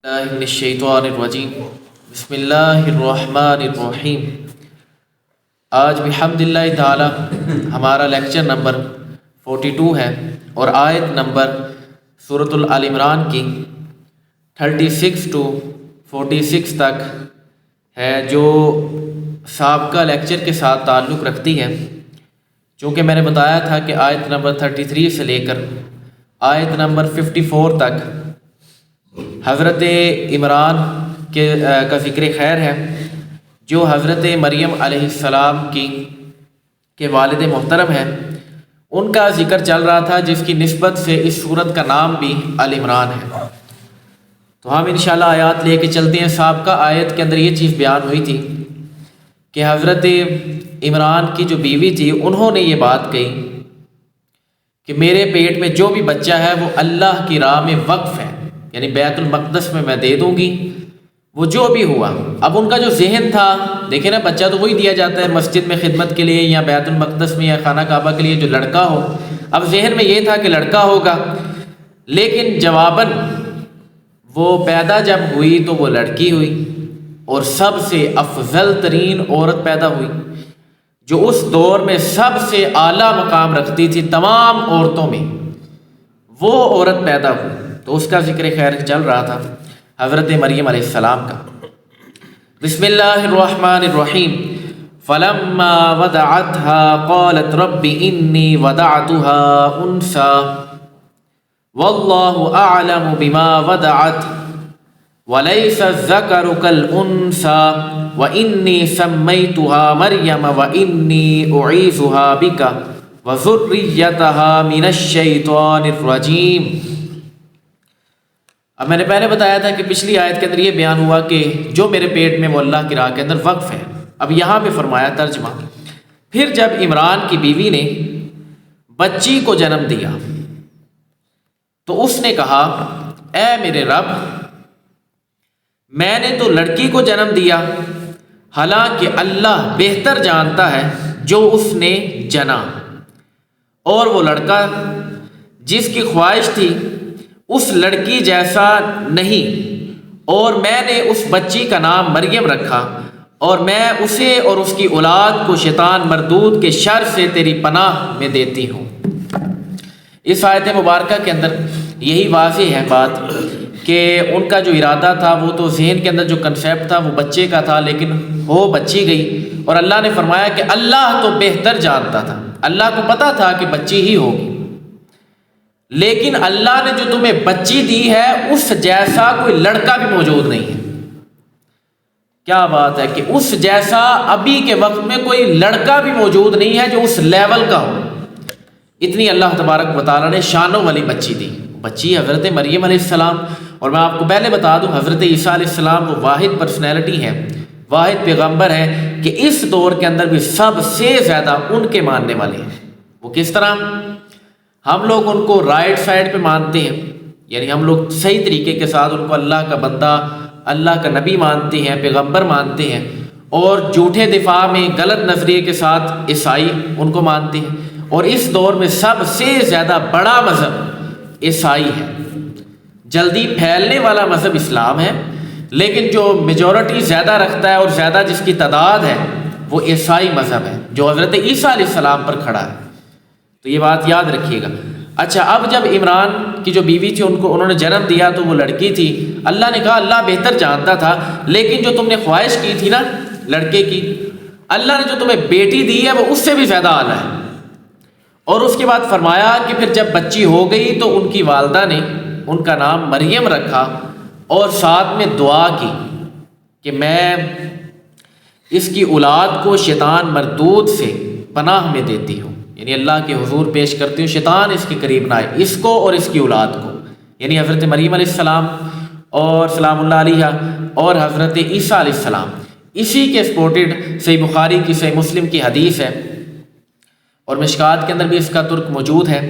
اللہ من الشیطان الرجیم بسم اللہ الرحمن الرحیم۔ آج بحمد اللہ تعالی ہمارا لیکچر نمبر 42 ہے اور آیت نمبر سورۃ آل عمران کی 36 to 46 تک ہے، جو سابقہ لیکچر کے ساتھ تعلق رکھتی ہے۔ چونکہ میں نے بتایا تھا کہ آیت نمبر 33 سے لے کر آیت نمبر 54 تک حضرت عمران کا ذکر خیر ہے، جو حضرت مریم علیہ السلام کے والد محترم ہیں، ان کا ذکر چل رہا تھا، جس کی نسبت سے اس سورت کا نام بھی آل عمران ہے۔ تو ہم انشاءاللہ آیات لے کے چلتے ہیں۔ سابقہ آیت کے اندر یہ چیز بیان ہوئی تھی کہ حضرت عمران کی جو بیوی تھی، انہوں نے یہ بات کہی کہ میرے پیٹ میں جو بھی بچہ ہے وہ اللہ کی راہ میں وقف ہے، یعنی بیت المقدس میں دے دوں گی، وہ جو بھی ہوا۔ اب ان کا جو ذہن تھا، دیکھیں نا، بچہ تو وہی دیا جاتا ہے مسجد میں خدمت کے لیے یا بیت المقدس میں یا خانہ کعبہ کے لیے جو لڑکا ہو۔ اب ذہن میں یہ تھا کہ لڑکا ہوگا، لیکن جواباً وہ پیدا جب ہوئی تو وہ لڑکی ہوئی، اور سب سے افضل ترین عورت پیدا ہوئی، جو اس دور میں سب سے اعلیٰ مقام رکھتی تھی تمام عورتوں میں، وہ عورت پیدا ہوئی۔ تو اس کا ذکر خیر چل رہا تھا حضرت مریم علیہ السلام کا۔ بسم اللہ الرحمن الرحیم۔ فلما وضعتها قالت رب انی وضعتها انثى واللہ اعلم بما وضعت وليس الذکر كالانثى وانی سمیتها مریم وانی اعیذها بک وذریتها من الشیطان الرجیم۔ اب میں نے پہلے بتایا تھا کہ پچھلی آیت کے اندر یہ بیان ہوا کہ جو میرے پیٹ میں وہ اللہ کی راہ کے اندر وقف ہے۔ اب یہاں پہ فرمایا ترجمہ، پھر جب عمران کی بیوی نے بچی کو جنم دیا تو اس نے کہا، اے میرے رب، میں نے تو لڑکی کو جنم دیا، حالانکہ اللہ بہتر جانتا ہے جو اس نے جنا، اور وہ لڑکا جس کی خواہش تھی اس لڑکی جیسا نہیں، اور میں نے اس بچی کا نام مریم رکھا، اور میں اسے اور اس کی اولاد کو شیطان مردود کے شر سے تیری پناہ میں دیتی ہوں۔ اس آیت مبارکہ کے اندر یہی واضح ہے بات کہ ان کا جو ارادہ تھا، وہ تو ذہن کے اندر جو کنسیپٹ تھا وہ بچے کا تھا، لیکن ہو بچی گئی، اور اللہ نے فرمایا کہ اللہ تو بہتر جانتا تھا، اللہ کو پتہ تھا کہ بچی ہی ہوگی، لیکن اللہ نے جو تمہیں بچی دی ہے اس جیسا کوئی لڑکا بھی موجود نہیں ہے۔ کیا بات ہے کہ اس جیسا ابھی کے وقت میں کوئی لڑکا بھی موجود نہیں ہے جو اس لیول کا ہو۔ اتنی اللہ تبارک و تعالیٰ نے شانوں والی بچی دی، بچی حضرت مریم علیہ السلام۔ اور میں آپ کو پہلے بتا دوں، حضرت عیسیٰ علیہ السلام وہ واحد پرسنالٹی ہے، واحد پیغمبر ہے کہ اس دور کے اندر بھی سب سے زیادہ ان کے ماننے والے ہیں۔ وہ کس طرح؟ ہم لوگ ان کو رائٹ سائڈ پہ مانتے ہیں، یعنی ہم لوگ صحیح طریقے کے ساتھ ان کو اللہ کا بندہ، اللہ کا نبی مانتے ہیں، پیغمبر مانتے ہیں، اور جھوٹے دفاع میں غلط نظریے کے ساتھ عیسائی ان کو مانتے ہیں۔ اور اس دور میں سب سے زیادہ بڑا مذہب عیسائی ہے، جلدی پھیلنے والا مذہب اسلام ہے، لیکن جو میجورٹی زیادہ رکھتا ہے اور زیادہ جس کی تعداد ہے وہ عیسائی مذہب ہے، جو حضرت عیسیٰ علیہ السلام پر کھڑا ہے۔ تو یہ بات یاد رکھیے گا۔ اچھا، اب جب عمران کی جو بیوی تھی انہوں نے جنم دیا تو وہ لڑکی تھی، اللہ نے کہا اللہ بہتر جانتا تھا، لیکن جو تم نے خواہش کی تھی نا لڑکے کی، اللہ نے جو تمہیں بیٹی دی ہے وہ اس سے بھی زیادہ اعلیٰ ہے۔ اور اس کے بعد فرمایا کہ پھر جب بچی ہو گئی تو ان کی والدہ نے ان کا نام مریم رکھا، اور ساتھ میں دعا کی کہ میں اس کی اولاد کو شیطان مردود سے پناہ میں دیتی ہوں، یعنی اللہ کے حضور پیش کرتی ہوں، شیطان اس کے قریب نہ آئے، اس کو اور اس کی اولاد کو، یعنی حضرت مریم علیہ السلام اور سلام اللہ علیہ اور حضرت عیسیٰ علیہ السلام۔ اسی کے سپورٹڈ صحیح بخاری کی، صحیح مسلم کی حدیث ہے، اور مشکات کے اندر بھی اس کا ترک موجود ہے۔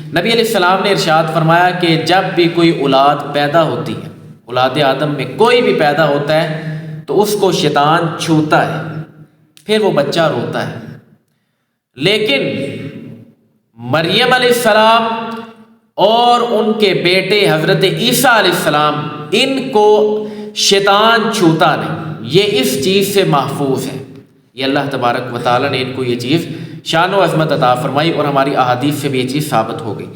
نبی علیہ السلام نے ارشاد فرمایا کہ جب بھی کوئی اولاد پیدا ہوتی ہے، اولاد آدم میں کوئی بھی پیدا ہوتا ہے تو اس کو شیطان چھوتا ہے، پھر وہ بچہ روتا ہے، لیکن مریم علیہ السلام اور ان کے بیٹے حضرت عیسیٰ علیہ السلام ان کو شیطان چھوتا نہیں، یہ اس چیز سے محفوظ ہے۔ یہ اللہ تبارک و تعالیٰ نے ان کو یہ چیز شان و عظمت عطا فرمائی، اور ہماری احادیث سے بھی یہ چیز ثابت ہو گئی۔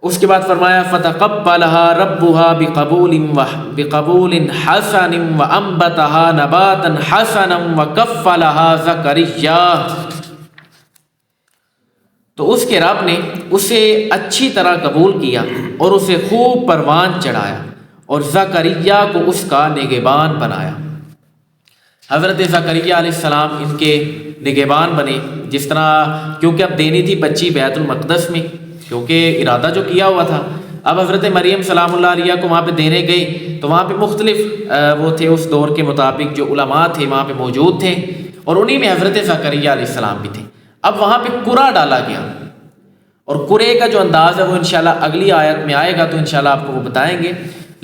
اس کے بعد فرمایا فَتَقَبَّلَهَا رَبُّهَا بِقَبُولٍ حَسَنٍ وَأَنبَتَهَا نَبَاتًا حَسَنًا وَكَفَّلَهَا زَكَرِيَّا، تو اس کے رب نے اسے اچھی طرح قبول کیا اور اسے خوب پروان چڑھایا اور زکریا کو اس کا نگہبان بنایا۔ حضرت زکریا علیہ السلام ان کے نگہبان بنے، جس طرح کیونکہ اب دینی تھی بچی بیت المقدس میں، کیونکہ ارادہ جو کیا ہوا تھا۔ اب حضرت مریم سلام اللہ علیہ کو وہاں پہ دینے گئے تو وہاں پہ مختلف وہ تھے اس دور کے مطابق جو علماء تھے وہاں پہ موجود تھے، اور انہی میں حضرت زکریا علیہ السلام بھی تھے۔ اب وہاں پہ قرعہ ڈالا گیا، اور قرعے کا جو انداز ہے وہ انشاءاللہ اگلی آیت میں آئے گا تو انشاءاللہ آپ کو وہ بتائیں گے۔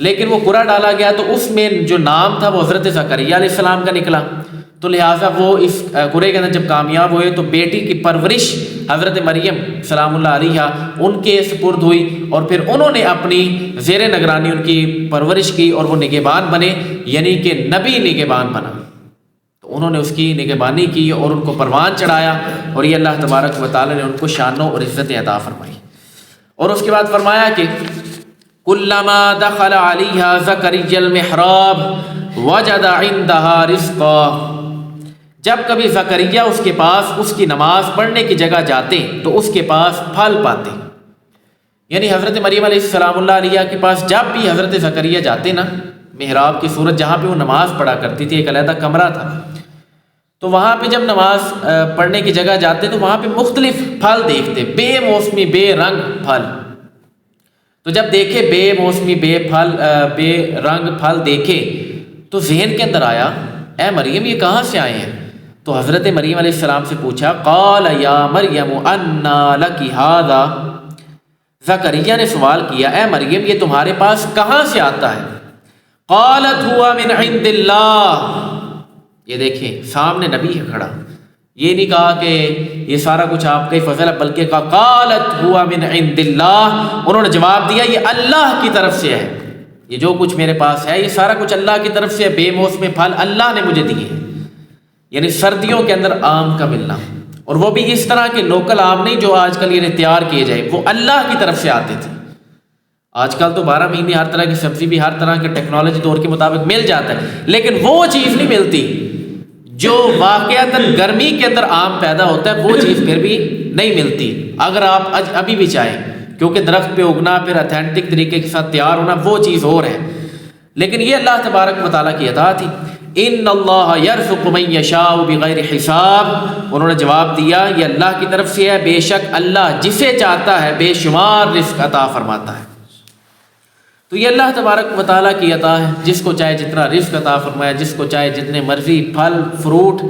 لیکن وہ قرعہ ڈالا گیا تو اس میں جو نام تھا وہ حضرت زکریا علیہ السلام کا نکلا، تو لہٰذا وہ اس قرعے کے اندر جب کامیاب ہوئے تو بیٹی کی پرورش حضرت مریم سلام اللہ علیہ ان کے سپرد ہوئی، اور پھر انہوں نے اپنی زیر نگرانی ان کی پرورش کی اور وہ نگہبان بنے، یعنی کہ نبی نگہبان بنا۔ تو انہوں نے اس کی نگہبانی کی اور ان کو پروان چڑھایا، اور یہ اللہ تبارک و تعالیٰ نے ان کو شانوں اور عزت عطا فرمائی۔ اور اس کے بعد فرمایا کہ کلما دخل علیہا زکریا المحراب وجد عندها رزقا، جب کبھی زکریا اس کے پاس اس کی نماز پڑھنے کی جگہ جاتے تو اس کے پاس پھل پاتے، یعنی حضرت مریم علیہ السلام اللہ علیہ کے پاس جب بھی حضرت زکریا جاتے نا، محراب کی صورت جہاں پہ وہ نماز پڑھا کرتی تھی، ایک علیحدہ کمرہ تھا، تو وہاں پہ جب نماز پڑھنے کی جگہ جاتے تو وہاں پہ مختلف پھل دیکھتے، بے موسمی بے رنگ پھل۔ تو جب دیکھے بے موسمی بے رنگ پھل دیکھے تو ذہن کے اندر آیا اے مریم یہ کہاں سے آئے ہیں؟ تو حضرت مریم علیہ السلام سے پوچھا، قال یا مریم انا لکی ھذا، زکریا نے سوال کیا اے مریم یہ تمہارے پاس کہاں سے آتا ہے؟ قالت ہوا من عند اللہ، یہ دیکھیں سامنے نبی ہے کھڑا، یہ نہیں کہا کہ یہ سارا کچھ آپ کا ہی فضل ہے، بلکہ کہا قالت ہوا من عند اللہ، انہوں نے جواب دیا یہ اللہ کی طرف سے ہے، یہ جو کچھ میرے پاس ہے یہ سارا کچھ اللہ کی طرف سے ہے، بے موسم پھل اللہ نے مجھے دیے ہیں، یعنی سردیوں کے اندر آم کا ملنا، اور وہ بھی اس طرح کے لوکل آم نہیں جو آج کل یہ تیار کیے جائے، وہ اللہ کی طرف سے آتے تھے۔ آج کل تو 12 مہینے ہر طرح کی سبزی بھی ہر طرح کے ٹیکنالوجی دور کے مطابق مل جاتا ہے، لیکن وہ چیز نہیں ملتی جو واقعتاً گرمی کے اندر آم پیدا ہوتا ہے، وہ چیز پھر بھی نہیں ملتی اگر آپ ابھی بھی چاہیں، کیونکہ درخت پہ اگنا پھر اتھینٹک طریقے کے ساتھ تیار ہونا وہ چیز اور ہے، لیکن یہ اللہ تبارک و تعالیٰ کی عطا تھی۔ ان اللہ یرزق من یشاء بغیر حساب، انہوں نے جواب دیا یہ اللہ کی طرف سے ہے، بے شک اللہ جسے چاہتا ہے بے شمار رزق عطا فرماتا ہے۔ تو یہ اللہ تبارک و تعالیٰ کی عطا ہے، جس کو چاہے جتنا رزق عطا فرمائے، جس کو چاہے جتنے مرضی پھل فروٹ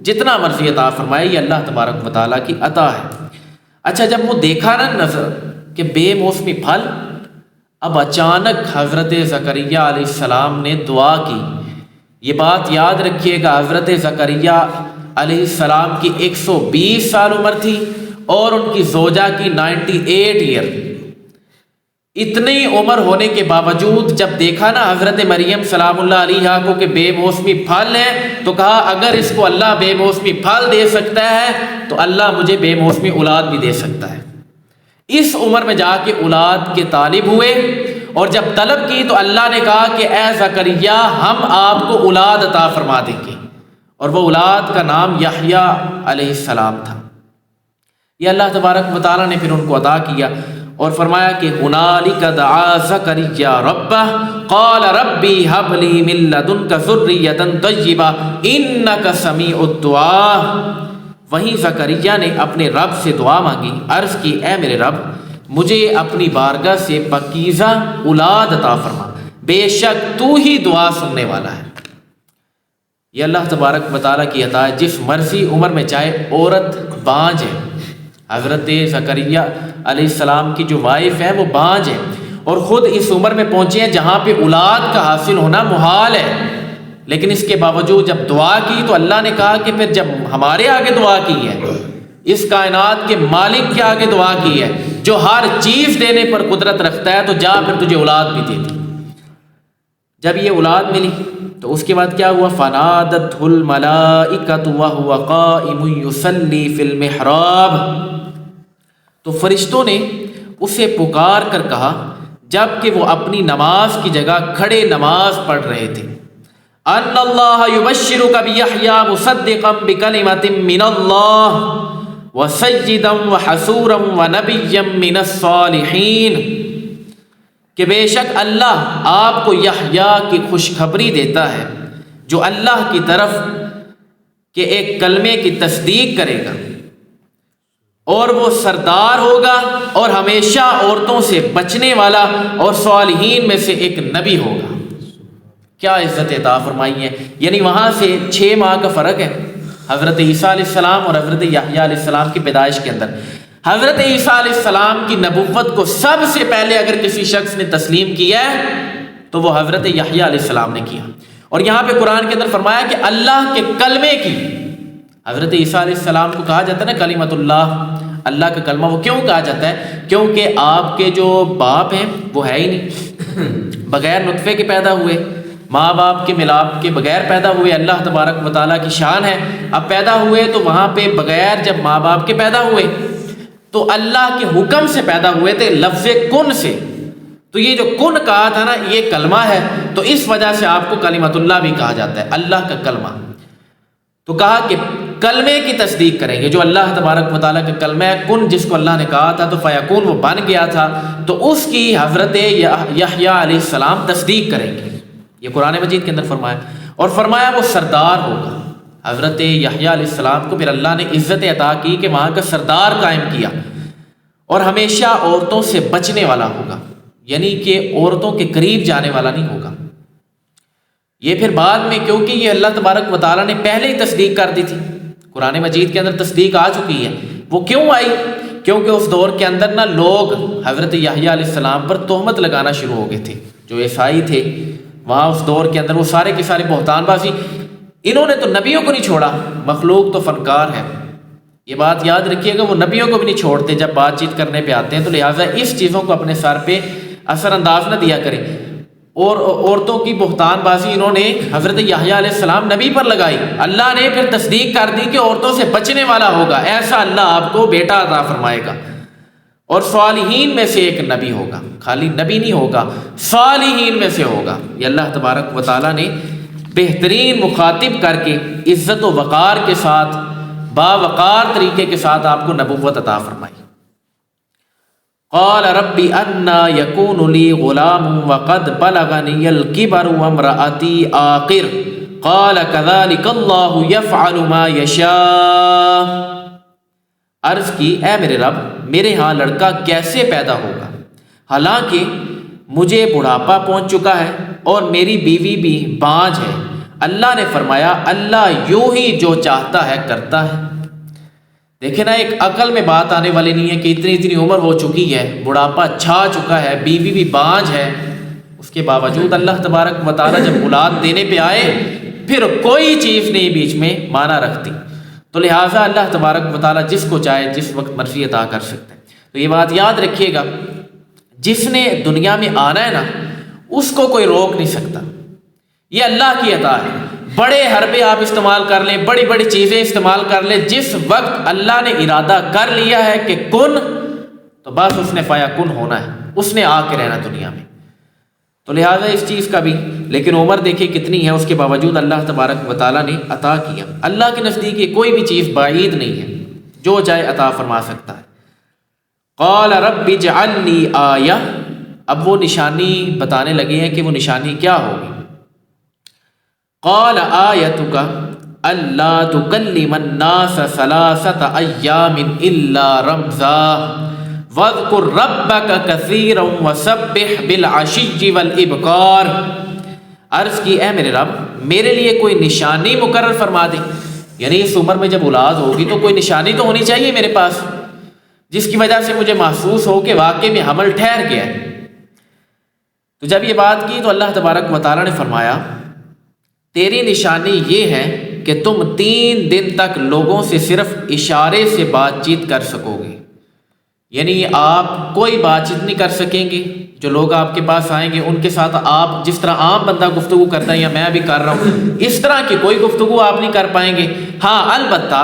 جتنا مرضی عطا فرمائے، یہ اللہ تبارک و تعالیٰ کی عطا ہے۔ اچھا جب وہ دیکھا نا نظر کہ بے موسمی پھل، اب اچانک حضرت زکریا علیہ السلام نے دعا کی۔ یہ بات یاد رکھیے گا، حضرت زکریا علیہ السلام کی 120 سال عمر تھی اور ان کی زوجہ کی 98 ایئر۔ اتنی عمر ہونے کے باوجود جب دیکھا نا حضرت مریم سلام اللہ علیہ کو کہ بے موسمی پھل ہے، تو کہا اگر اس کو اللہ بے موسمی پھل دے سکتا ہے تو اللہ مجھے بے موسمی اولاد بھی دے سکتا ہے۔ اس عمر میں جا کے اولاد کے طالب ہوئے، اور جب طلب کی تو اللہ نے کہا کہ اے زکریا ہم آپ کو اولاد عطا فرما دیں گے، اور وہ اولاد کا نام یحییٰ علیہ السلام تھا۔ یہ اللہ تبارک و تعالیٰ نے پھر ان کو عطا کیا، اور فرمایا کہ ہنالک دعا زکریا ربہ قال ربی ہب لی من لدنک ذریۃ طیبہ انک سمیع الدعاء، وہیں زکریا نے اپنے رب سے دعا مانگی، عرض کی اے میرے رب مجھے اپنی بارگاہ سے پاکیزہ اولاد عطا فرما، بے شک تو ہی دعا سننے والا ہے۔ یہ اللہ تبارک و تعالیٰ کی عطا ہے، جس مرضی عمر میں چاہے عورت بانجھ ہے، حضرت زکریا علیہ السلام کی جو وائف ہے وہ بانجھ ہے، اور خود اس عمر میں پہنچے ہیں جہاں پہ اولاد کا حاصل ہونا محال ہے، لیکن اس کے باوجود جب دعا کی تو اللہ نے کہا کہ پھر جب ہمارے آگے دعا کی ہے، اس کائنات کے مالک کے آگے دعا کی ہے جو ہر چیز دینے پر قدرت رکھتا ہے، تو جا پھر تجھے اولاد بھی دے دی۔ جب یہ اولاد ملی تو اس کے بعد کیا ہوا؟ فنادتہ الملائکۃ وہو قائم یصلی فی المحراب، تو فرشتوں نے اسے پکار کر کہا جب کہ وہ اپنی نماز کی جگہ کھڑے نماز پڑھ رہے تھے، ان اللہ یبشرک بیحییٰ مصدقا بکلمۃ من اللہ وسیدا وحصورا ونبیا من الصالحین، کہ بے شک اللہ آپ کو یحییٰ کی خوشخبری دیتا ہے جو اللہ کی طرف کے ایک کلمے کی تصدیق کرے گا، اور وہ سردار ہوگا اور ہمیشہ عورتوں سے بچنے والا اور صالحین میں سے ایک نبی ہوگا۔ کیا عزت عطا فرمائی ہے! یعنی وہاں سے 6 ماہ کا فرق ہے حضرت عیسیٰ علیہ السلام اور حضرت یحییٰ علیہ السلام کی پیدائش کے اندر۔ حضرت عیسیٰ علیہ السلام کی نبوت کو سب سے پہلے اگر کسی شخص نے تسلیم کیا ہے تو وہ حضرت یحییٰ علیہ السلام نے کیا، اور یہاں پہ قرآن کے اندر فرمایا کہ اللہ کے کلمے کی، حضرت عیسیٰ علیہ السلام کو کہا جاتا ہے نا کلمۃ اللہ، اللہ کا کلمہ، وہ کیوں کہا جاتا ہے؟ کیونکہ آپ کے جو باپ ہیں وہ ہے ہی نہیں، بغیر نطفے کے پیدا ہوئے، ماں باپ کے ملاپ کے بغیر پیدا ہوئے، اللہ تبارک و تعالیٰ کی شان ہے۔ اب پیدا ہوئے تو وہاں پہ بغیر جب ماں باپ کے پیدا ہوئے تو اللہ کے حکم سے پیدا ہوئے تھے، لفظ کن سے، تو یہ جو کن کہا تھا نا یہ کلمہ ہے، تو اس وجہ سے آپ کو کلمۃ اللہ بھی کہا جاتا ہے، اللہ کا کلمہ۔ تو کہا کہ کلمے کی تصدیق کریں گے، جو اللہ تبارک و تعالیٰ کا کلمہ ہے کن، جس کو اللہ نے کہا تھا تو فیکون وہ بن گیا تھا، تو اس کی حضرت یحییٰ علیہ السلام تصدیق کریں گے، یہ قرآن مجید کے اندر فرمایا، اور فرمایا وہ سردار ہوگا۔ حضرت یحییٰ علیہ السلام کو پھر اللہ نے عزت عطا کی کہ وہاں کا سردار قائم کیا، اور ہمیشہ عورتوں سے بچنے والا ہوگا، یعنی کہ عورتوں کے قریب جانے والا نہیں ہوگا۔ یہ پھر بعد میں، کیونکہ یہ اللہ تبارک و تعالیٰ نے پہلے ہی تصدیق کر دی تھی، قرآن مجید کے اندر تصدیق آ چکی ہے۔ وہ کیوں آئی؟ کیونکہ اس دور کے اندر نا لوگ حضرت یحییٰ علیہ السلام پر تہمت لگانا شروع ہو گئے تھے، جو عیسائی تھے وہاں اس دور کے اندر، وہ سارے کے سارے بہتان بازی، انہوں نے تو نبیوں کو نہیں چھوڑا، مخلوق تو فنکار ہے، یہ بات یاد رکھیے گا، وہ نبیوں کو بھی نہیں چھوڑتے جب بات چیت کرنے پہ آتے ہیں، تو لہٰذا اس چیزوں کو اپنے سر پہ اثر انداز نہ دیا کریں۔ اور عورتوں کی بہتان بازی انہوں نے حضرت یحییٰ علیہ السلام نبی پر لگائی، اللہ نے پھر تصدیق کر دی کہ عورتوں سے بچنے والا ہوگا، ایسا اللہ آپ کو بیٹا عطا فرمائے گا، اور صالحین میں سے ایک نبی ہوگا، خالی نبی نہیں ہوگا، صالحین میں سے ہوگا۔ یہ اللہ تبارک و تعالیٰ نے بہترین مخاطب کر کے عزت و وقار کے ساتھ، باوقار طریقے کے ساتھ آپ کو نبوت عطا فرمائی۔ قال رب انا یکون لی غلام وقد بلغنی الکبر وامرأتی عاقر قال کذلک اللہ یفعل ما یشاء۔ عرض کی، اے میرے رب، میرے ہاں لڑکا کیسے پیدا ہوگا، حالانکہ مجھے بڑھاپا پہنچ چکا ہے اور میری بیوی بھی بانجھ ہے۔ اللہ نے فرمایا، اللہ یوں ہی جو چاہتا ہے کرتا ہے۔ دیکھیں نا، ایک عقل میں بات آنے والی نہیں ہے کہ اتنی عمر ہو چکی ہے، بڑھاپا چھا چکا ہے، بیوی بھی بانجھ ہے، اس کے باوجود اللہ تبارک و تعالیٰ جب اولاد دینے پہ آئے پھر کوئی چیز نہیں بیچ میں مانا رکھتی، تو لہٰذا اللہ تبارک و تعالیٰ جس کو چاہے جس وقت مرضی عطا کر سکتے ہیں۔ تو یہ بات یاد رکھیے گا، جس نے دنیا میں آنا ہے نا اس کو کوئی روک نہیں سکتا، یہ اللہ کی عطا ہے۔ بڑے حربے آپ استعمال کر لیں، بڑی بڑی چیزیں استعمال کر لیں، جس وقت اللہ نے ارادہ کر لیا ہے کہ کن، تو بس اس نے فیا کن ہونا ہے، اس نے آ کے رہنا دنیا میں۔ تو لہٰذا اس چیز کا بھی، لیکن عمر دیکھیں کتنی ہے، اس کے باوجود اللہ تبارک و تعالیٰ نے عطا کیا۔ اللہ کے نزدیک یہ کوئی بھی چیز بعید نہیں ہے، جو چاہے عطا فرما سکتا ہے۔ قال رب اجعل لی آیہ، اب وہ نشانی بتانے لگے ہیں کہ وہ نشانی کیا ہوگی۔ قال آیتک الا تکلم الناس ثلاثۃ ایام الا رمزا واذکر ربک کثیرا وسبح بالعشی والابکار۔ عرض کی، اے میرے رب، میرے لیے کوئی نشانی مقرر فرما دے، یعنی اس عمر میں جب اولاد ہوگی تو کوئی نشانی تو ہونی چاہیے میرے پاس، جس کی وجہ سے مجھے محسوس ہو کہ واقعی میں حمل ٹھہر گیا ہے۔ تو جب یہ بات کی تو اللہ تبارک و تعالیٰ نے فرمایا، تیری نشانی یہ ہے کہ تم 3 دن تک لوگوں سے صرف اشارے سے بات چیت کر سکو گے، یعنی آپ کوئی بات چیت نہیں کر سکیں گے، جو لوگ آپ کے پاس آئیں گے ان کے ساتھ آپ جس طرح عام بندہ گفتگو کرتا ہے یا میں بھی کر رہا ہوں اس طرح کی کوئی گفتگو آپ نہیں کر پائیں گے۔ ہاں البتہ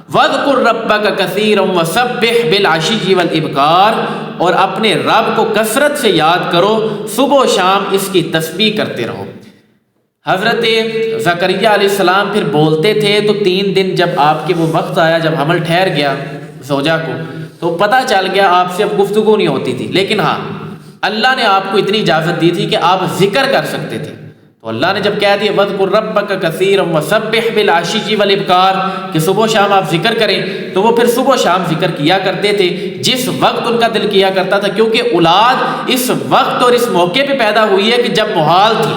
وَاذْكُرْ رَبَّكَ كَثِيرًا وَسَبِّحْ بِالْعَشِيِّ وَالْإِبْكَارِ، اور اپنے رب کو کثرت سے یاد کرو، صبح و شام اس کی تسبیح کرتے رہو۔ حضرت زکریا علیہ السلام پھر بولتے تھے تو 3 دن جب آپ کے وہ وقت آیا جب حمل ٹھہر گیا زوجہ کو تو پتہ چل گیا آپ سے اب گفتگو نہیں ہوتی تھی، لیکن ہاں اللہ نے آپ کو اتنی اجازت دی تھی کہ آپ ذکر کر سکتے تھے۔ تو اللہ نے جب کہہ دیا وَاذْكُرْ رَبَّكَ كَثِيرًا وَسَبِّحْ بِالْعَشِيِّ وَالْإِبْكَارِ کہ صبح و شام آپ ذکر کریں، تو وہ پھر صبح و شام ذکر کیا کرتے تھے جس وقت ان کا دل کیا کرتا تھا، کیونکہ اولاد اس وقت اور اس موقع پہ پیدا ہوئی ہے کہ جب محال تھی،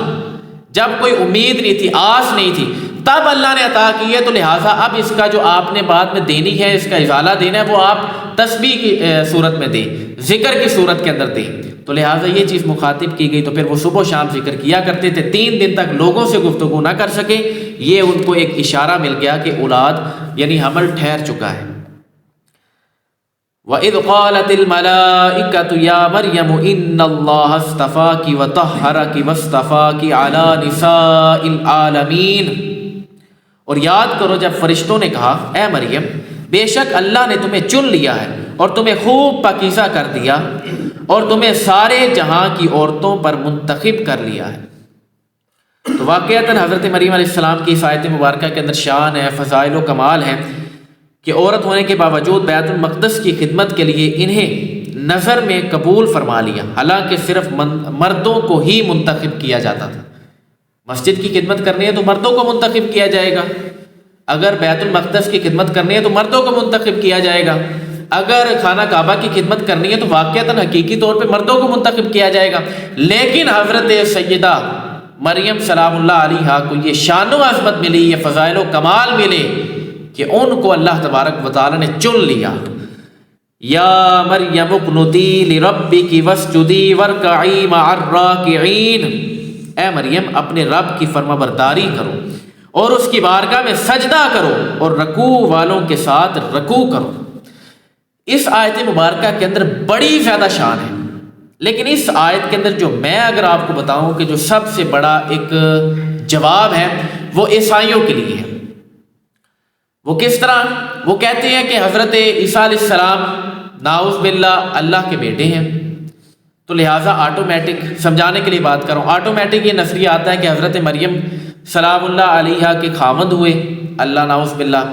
جب کوئی امید نہیں تھی، آس نہیں تھی، تب اللہ نے عطا کی ہے۔ تو لہٰذا اب اس کا جو آپ نے بعد میں دینی ہے، اس کا ازالہ دینا ہے، وہ آپ تسبیح کی صورت میں دیں، ذکر کی صورت کے اندر دیں۔ تو لہٰذا یہ چیز مخاطب کی گئی، تو پھر وہ صبح و شام ذکر کیا کرتے تھے، 3 دن تک لوگوں سے گفتگو نہ کر سکے۔ یہ ان کو ایک اشارہ مل گیا کہ اولاد یعنی حمل ٹھہر چکا ہے۔ وَإِذْ قَالَتِ الْمَلَائِكَةُ يَا مَرْيَمُ إِنَّ اللَّهَ اصْطَفَاكِ وَطَهَّرَكِ وَاصْطَفَاكِ عَلَى نِسَاءِ الْعَالَمِينَ، اور یاد کرو جب فرشتوں نے کہا اے مریم بے شک اللہ نے تمہیں چن لیا ہے اور تمہیں خوب پاکیزہ کر دیا اور تمہیں سارے جہاں کی عورتوں پر منتخب کر لیا ہے۔ تو واقعتاً حضرت مریم علیہ السلام کی اس آیت مبارکہ کے اندر شان ہے، فضائل و کمال ہے کہ عورت ہونے کے باوجود بیت المقدس کی خدمت کے لیے انہیں نظر میں قبول فرما لیا، حالانکہ صرف مردوں کو ہی منتخب کیا جاتا تھا۔ مسجد کی خدمت کرنی ہے تو مردوں کو منتخب کیا جائے گا، اگر بیت المقدس کی خدمت کرنی ہے تو مردوں کو منتخب کیا جائے گا، اگر خانہ کعبہ کی خدمت کرنی ہے تو واقعتاً حقیقی طور پہ مردوں کو منتخب کیا جائے گا۔ لیکن حضرت سیدہ مریم سلام اللہ علیہا کو یہ شان و عظمت ملی، یہ فضائل و کمال ملے کہ ان کو اللہ تبارک و تعالی نے چن لیا۔ یا مریم اقنتی لربک واسجدی وارکعی مع الراکعین، اے مریم اپنے رب کی فرما برداری کرو اور اس کی بارگاہ میں سجدہ کرو اور رکوع والوں کے ساتھ رکوع کرو۔ اس آیت مبارکہ کے اندر بڑی زیادہ شان ہے، لیکن اس آیت کے اندر جو میں اگر آپ کو بتاؤں کہ جو سب سے بڑا ایک جواب ہے وہ عیسائیوں کے لیے ہے۔ وہ کس طرح؟ وہ کہتے ہیں کہ حضرت عیسیٰ علیہ السلام نعوذ باللہ اللہ کے بیٹے ہیں، تو لہٰذا آٹومیٹک سمجھانے کے لیے بات کروں، آٹومیٹک یہ نظریہ آتا ہے کہ حضرت مریم سلام اللہ علیہا کے خاوند ہوئے، اللہ نعوذ باللہ،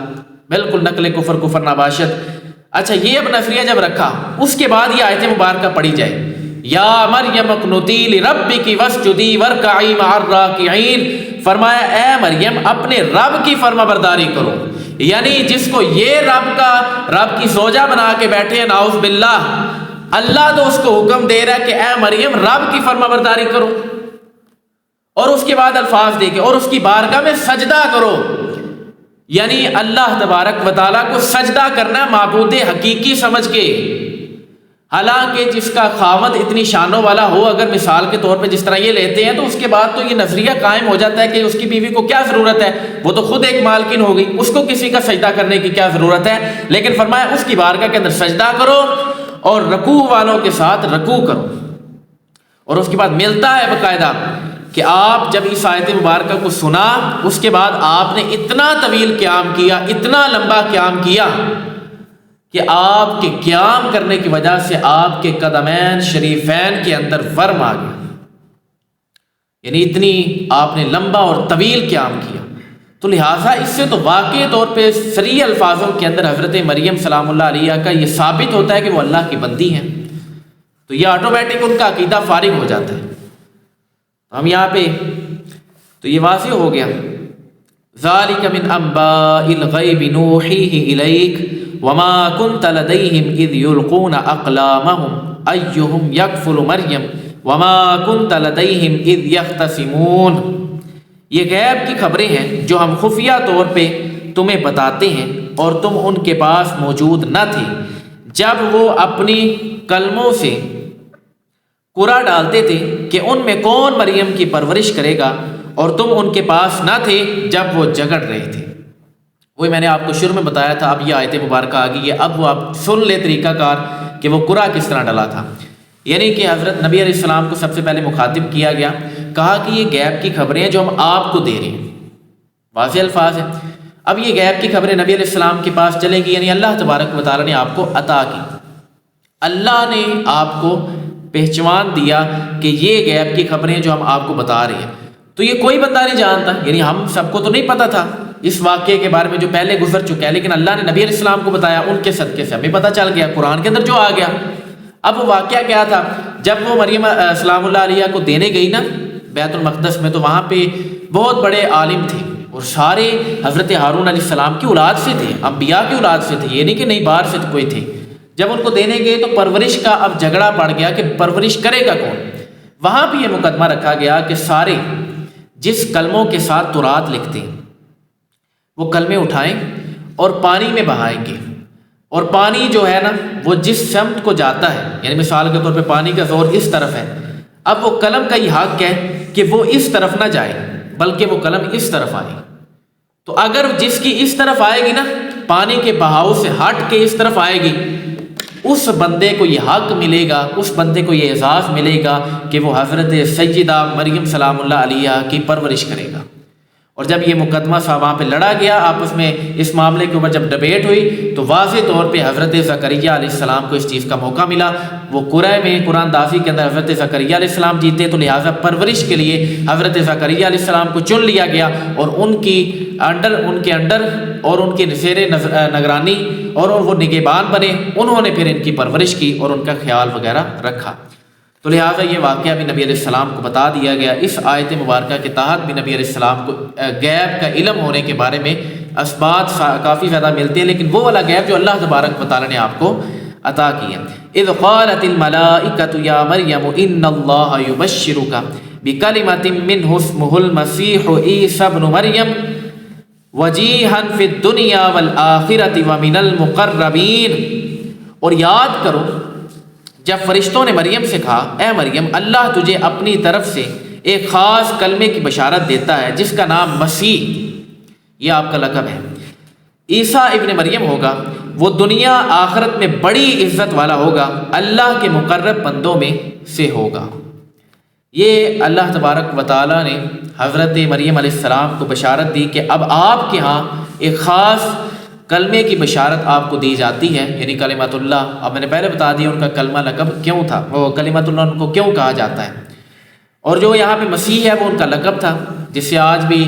بالکل نقل کفر نباشت۔ اچھا یہ اب نظریہ جب رکھا، اس کے بعد یہ آیت مبارکہ پڑھی جائے یا مریم اقنتی لربک واسجدی وارکعی مع الراکعین، فرمایا اے مریم اپنے رب کی فرما برداری کرو، یعنی جس کو یہ رب کی زوجہ بنا کے بیٹھے ہیں نعوذ باللہ، اللہ تو اس کو حکم دے رہا ہے کہ اے مریم رب کی فرما برداری کرو، اور اس کے بعد الفاظ دے کے اور اس کی بارگاہ میں سجدہ کرو، یعنی اللہ تبارک و تعالیٰ کو سجدہ کرنا معبود حقیقی سمجھ کے۔ حالانکہ جس کا خاوند اتنی شانوں والا ہو، اگر مثال کے طور پہ جس طرح یہ لیتے ہیں، تو اس کے بعد تو یہ نظریہ قائم ہو جاتا ہے کہ اس کی بیوی کو کیا ضرورت ہے، وہ تو خود ایک مالکن ہو گئی، اس کو کسی کا سجدہ کرنے کی کیا ضرورت ہے۔ لیکن فرمایا اس کی بارگاہ کے اندر سجدہ کرو اور رکوع والوں کے ساتھ رکوع کرو۔ اور اس کے بعد ملتا ہے باقاعدہ کہ آپ جب اس آیت مبارکہ کو سنا، اس کے بعد آپ نے اتنا طویل قیام کیا، اتنا لمبا قیام کیا کہ آپ کے قیام کرنے کی وجہ سے آپ کے قدمین شریفین کے اندر ورم آ گیا، یعنی اتنی آپ نے لمبا اور طویل قیام کیا۔ تو لہٰذا اس سے تو واقعی طور پہ صریح الفاظوں کے اندر حضرت مریم سلام اللہ علیہا کا یہ ثابت ہوتا ہے کہ وہ اللہ کی بندی ہیں، تو یہ آٹومیٹک ان کا عقیدہ فارغ ہو جاتا ہے۔ ہم یہاں پہ تو یہ واضح ہو گیا، ذالک من انباء الغیب نوحیہ الیک وما کنت لدیہم اذ یلقون اقلامہم ایہم یکفل مریم وما کنت لدیہم اذ یختصمون، یہ غیب کی خبریں ہیں جو ہم خفیہ طور پہ تمہیں بتاتے ہیں اور تم ان کے پاس موجود نہ تھے جب وہ اپنی کلموں سے قرعہ ڈالتے تھے کہ ان میں کون مریم کی پرورش کرے گا، اور تم ان کے پاس نہ تھے جب وہ جھگڑ رہے تھے۔ وہی میں نے آپ کو شروع میں بتایا تھا، اب یہ آیت مبارکہ آ گئی ہے، اب وہ آپ سن لے طریقہ کار کہ وہ قرعہ کس طرح ڈالا تھا۔ یعنی کہ حضرت نبی علیہ السلام کو سب سے پہلے مخاطب کیا گیا، کہا کہ یہ غیب کی خبریں ہیں جو ہم آپ کو دے رہے ہیں، واضح الفاظ ہیں۔ اب یہ غیب کی خبریں نبی علیہ السلام کے پاس چلیں گی، یعنی اللہ تبارک و تعالیٰ نے آپ کو عطا کی، اللہ نے آپ کو پہچان دیا کہ یہ غیب کی خبریں جو ہم آپ کو بتا رہے ہیں، تو یہ کوئی بندہ نہیں جانتا، یعنی ہم سب کو تو نہیں پتہ تھا اس واقعے کے بارے میں جو پہلے گزر چکا ہے، لیکن اللہ نے نبی علیہ السلام کو بتایا، ان کے صدقے سے ہمیں پتہ چل گیا، قرآن کے اندر جو آ گیا۔ اب وہ واقعہ کیا تھا، جب وہ مریم سلام اللہ علیہ کو دینے گئی نا بیت المقدس میں، تو وہاں پہ بہت بڑے عالم تھے اور سارے حضرت ہارون علیہ السلام کی اولاد سے تھے، انبیاء کی اولاد سے تھے، یہ نہیں کہ نہیں باہر سے کوئی تھے۔ جب ان کو دینے گئے تو پرورش کا اب جھگڑا پڑ گیا کہ پرورش کرے گا کون۔ وہاں بھی یہ مقدمہ رکھا گیا کہ سارے جس کلموں کے ساتھ تورات لکھتے ہیں وہ کلمے اٹھائیں اور پانی میں بہائیں گے، اور پانی جو ہے نا وہ جس سمت کو جاتا ہے، یعنی مثال کے طور پہ پانی کا زور اس طرف ہے، اب وہ قلم کا یہ حق ہے کہ وہ اس طرف نہ جائے بلکہ وہ قلم اس طرف آئے۔ تو اگر جس کی اس طرف آئے گی نا، پانی کے بہاؤ سے ہٹ کے اس طرف آئے گی، اس بندے کو یہ حق ملے گا، اس بندے کو یہ اعزاز ملے گا کہ وہ حضرت سیدہ مریم سلام اللہ علیہ کی پرورش کرے گا۔ اور جب یہ مقدمہ صاحب وہاں پہ لڑا گیا آپس میں، اس معاملے کے اوپر جب ڈبیٹ ہوئی تو واضح طور پہ حضرت زکریا علیہ السلام کو اس چیز کا موقع ملا۔ وہ قرآن میں قرآن دازی کے اندر حضرت زکریا علیہ السلام جیتے، تو لہٰذا پرورش کے لیے حضرت زکریا علیہ السلام کو چن لیا گیا، اور ان کے انڈر اور ان کے زیر نگرانی اور وہ نگہبان بنے، انہوں نے پھر ان کی پرورش کی اور ان کا خیال وغیرہ رکھا۔ تو لہٰذا یہ واقعہ بھی نبی علیہ السلام کو بتا دیا گیا۔ اس آیت مبارکہ کے تحت بھی نبی علیہ السلام کو غیب کا علم ہونے کے بارے میں اسبات کافی زیادہ ملتے ہیں، لیکن وہ والا غیب جو اللہ تبارک و تعالیٰ نے آپ کو عطا کیا۔ اذ قالت الملائکۃ یا مریم ان اللہ یبشرک بکلمۃ منہ اسمہ المسیح عیسی ابن مریم وجیہا فی الدنیا والآخرۃ ومن المقربین۔ اور یاد کرو جب فرشتوں نے مریم سے کہا، اے مریم اللہ تجھے اپنی طرف سے ایک خاص کلمے کی بشارت دیتا ہے جس کا نام مسیح، یہ آپ کا لقب ہے، عیسیٰ ابن مریم ہوگا، وہ دنیا آخرت میں بڑی عزت والا ہوگا، اللہ کے مقرب بندوں میں سے ہوگا۔ یہ اللہ تبارک و تعالیٰ نے حضرت مریم علیہ السلام کو بشارت دی کہ اب آپ کے ہاں ایک خاص کلمے کی بشارت آپ کو دی جاتی ہے، یعنی کلمۃ اللہ۔ اب میں نے پہلے بتا دیا ان کا کلمہ لقب کیوں تھا، وہ کلمۃ اللہ ان کو کیوں کہا جاتا ہے۔ اور جو یہاں پہ مسیح ہے وہ ان کا لقب تھا، جس سے آج بھی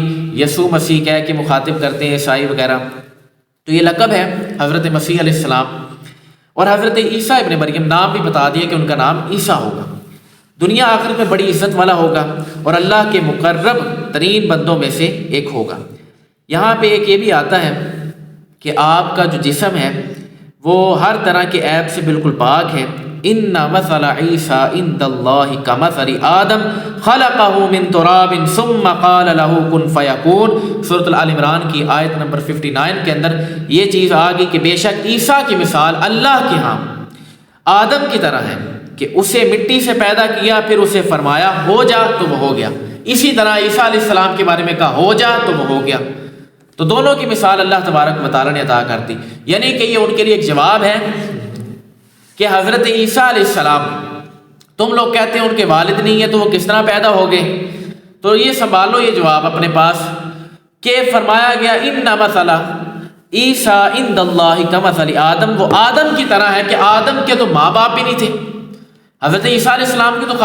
یسوع مسیح کہہ کے مخاطب کرتے ہیں عیسائی وغیرہ، تو یہ لقب ہے حضرت مسیح علیہ السلام۔ اور حضرت عیسیٰ ابن مریم نام بھی بتا دیا کہ ان کا نام عیسیٰ ہوگا، دنیا آخرت میں بڑی عزت والا ہوگا اور اللہ کے مقرب ترین بندوں میں سے ایک ہوگا۔ یہاں پہ ایک یہ بھی آتا ہے کہ آپ کا جو جسم ہے وہ ہر طرح کے عیب سے بالکل پاک ہے۔ ان مثل عیسیٰ عند اللہ کمثل آدم خلقہ من تراب ثم قال له کن فیکون۔ سورۃ آل عمران کی آیت نمبر 59 کے اندر یہ چیز آ گئی کہ بے شک عیسیٰ کی مثال اللہ کے ہاں آدم کی طرح ہے کہ اسے مٹی سے پیدا کیا، پھر اسے فرمایا ہو جا تو وہ ہو گیا۔ اسی طرح عیسیٰ علیہ السلام کے بارے میں کہا ہو جا تو وہ ہو گیا۔ تو دونوں کی مثال اللہ تبارک و تعالیٰ نے عطا کر دی، یعنی کہ یہ ان کے لیے ایک جواب ہے کہ حضرت عیسیٰ علیہ السلام، تم لوگ کہتے ہیں ان کے والد نہیں ہیں تو وہ کس طرح پیدا ہو گئے، تو یہ سنبھالو یہ جواب اپنے پاس کہ فرمایا گیا ان مثل عیسیٰ عند اللہ کمثل آدم، وہ آدم کی طرح ہے کہ آدم کے تو ماں باپ بھی نہیں تھے، حضرت عیسیٰ علیہ السلام کے تو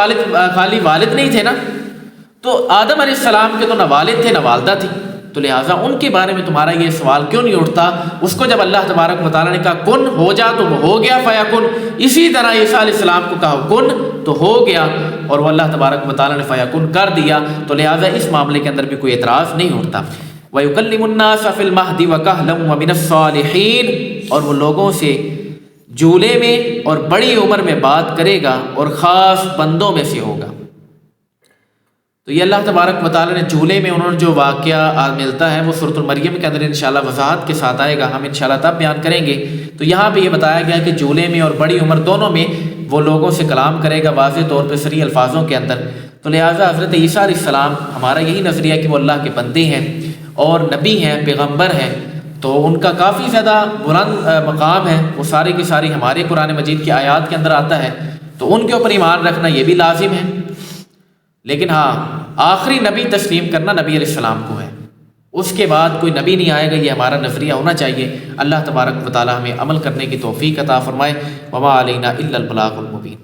خالی والد نہیں تھے نا، تو آدم علیہ السلام کے تو نہ والد تھے نہ والدہ تھی، تو لہٰذا ان کے بارے میں تمہارا یہ سوال کیوں نہیں اٹھتا؟ اس کو جب اللہ تبارک و تعالیٰ نے کہا کن ہو جا تو وہ ہو گیا، فیکن، اسی طرح عیسیٰ علیہ السلام کو کہا کن تو ہو گیا، اور وہ اللہ تبارک و تعالیٰ نے فیکن کر دیا، تو لہٰذا اس معاملے کے اندر بھی کوئی اعتراض نہیں اٹھتا۔ وَيُكَلِّمُ النَّاسَ فِي الْمَهْدِ وَكَهْلًا وَمِنَ الصَّالِحِينَ، اور وہ لوگوں سے جولے میں اور بڑی عمر میں بات کرے گا اور خاص بندوں میں سے ہوگا۔ تو یہ اللہ تبارک و تعالیٰ نے جھولے میں انہوں نے جو واقعہ ملتا ہے وہ سورۃ المریم کے اندر انشاءاللہ وضاحت کے ساتھ آئے گا، ہم انشاءاللہ تب بیان کریں گے۔ تو یہاں پہ یہ بتایا گیا کہ جھولے میں اور بڑی عمر دونوں میں وہ لوگوں سے کلام کرے گا، واضح طور پہ صریح الفاظوں کے اندر۔ تو لہٰذا حضرت عیسیٰ علیہ السلام، ہمارا یہی نظریہ کہ وہ اللہ کے بندے ہیں اور نبی ہیں، پیغمبر ہیں، تو ان کا کافی زیادہ بلند مقام ہے، وہ سارے کی ساری ہمارے قرآن مجید کی آیات کے اندر آتا ہے تو ان کے اوپر ایمان رکھنا یہ بھی لازم ہے، لیکن ہاں آخری نبی تسلیم کرنا نبی علیہ السلام کو ہے، اس کے بعد کوئی نبی نہیں آئے گا، یہ ہمارا نظریہ ہونا چاہیے۔ اللہ تبارک و تعالی ہمیں عمل کرنے کی توفیق عطا فرمائے۔ وما علینا الا البلاغ المبین۔